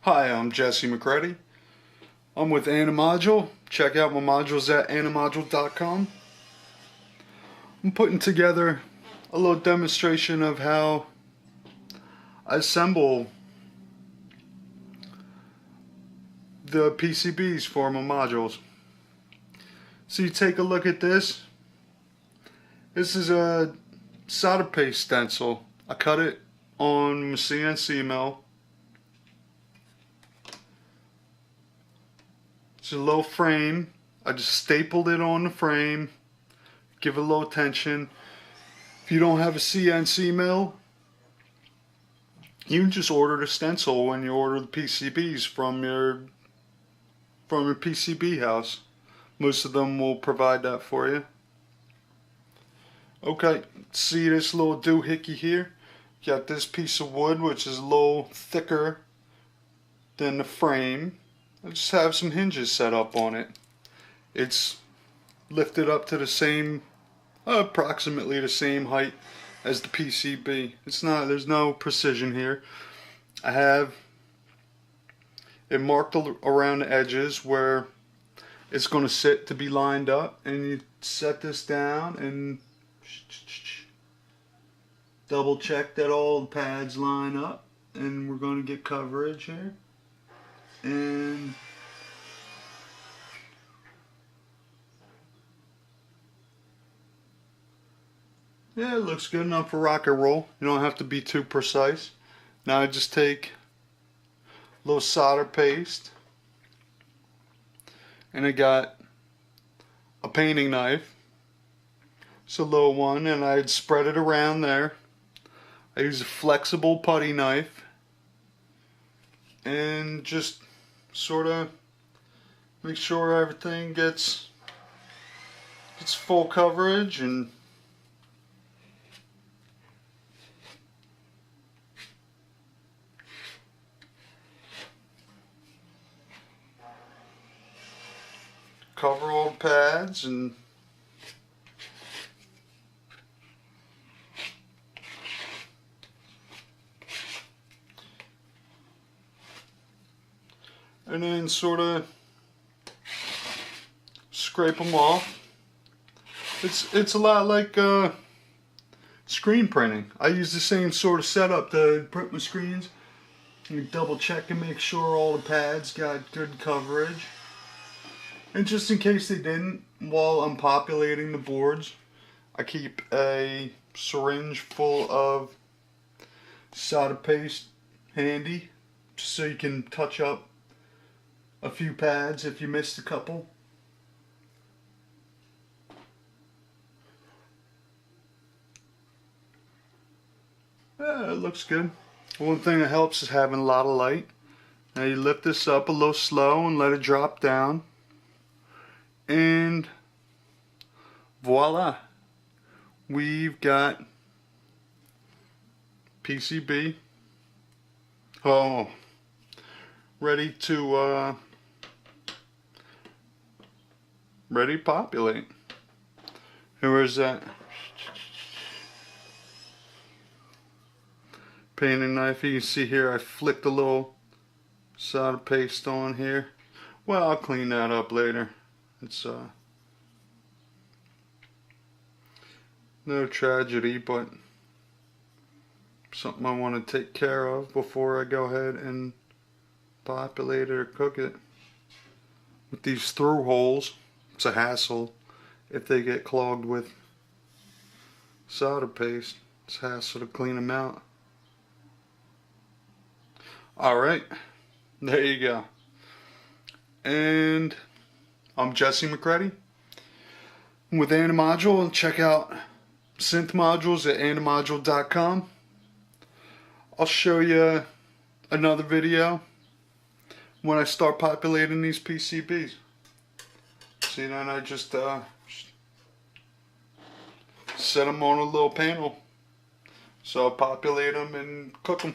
Hi, I'm Jesse McCready. I'm with Animodule. Check out my modules at animodule.com. I'm putting together a little demonstration of how I assemble the PCBs for my modules. So you take a look at this. This is a solder paste stencil. I cut it on my CNC mill. It's a little frame. I just stapled it on the frame. Give it a little tension. If you don't have a CNC mill, you can just order the stencil when you order the PCBs from your PCB house. Most of them will provide that for you. Okay, see this little doohickey here? Got this piece of wood which is a little thicker than the frame. I just have some hinges set up on it. It's lifted up to the same, approximately the same height as the PCB. There's no precision here. I have it marked around the edges where it's going to sit to be lined up, and you set this down and double check that all the pads line up, and we're going to get coverage here. And yeah, it looks good enough for rock and roll. You don't have to be too precise. Now I just take a little solder paste, and I got a painting knife. It's a little one, and I'd spread it around there. I use a flexible putty knife and just sort of make sure everything gets full coverage, and cover all the pads, and then sort of scrape them off. It's a lot like screen printing. I use the same sort of setup to print my screens. You double check and make sure all the pads got good coverage. And just in case they didn't, while I'm populating the boards, I keep a syringe full of solder paste handy, just so you can touch up a few pads if you missed a couple. Yeah, it looks good. One thing that helps is having a lot of light. Now you lift this up a little slow and let it drop down. And voila, we've got PCB ready to populate. Where is that painting knife? You can see here I flicked a little solder paste on here. Well, I'll clean that up later. It's no tragedy, but something I want to take care of before I go ahead and populate it or cook it. With these through holes, it's a hassle if they get clogged with solder paste. It's a hassle to clean them out. Alright, there you go. And I'm Jesse McCready. I'm with Animodule, and check out synth modules at animodule.com. I'll show you another video when I start populating these PCBs. See, then I just set them on a little panel, so I'll populate them and cook them.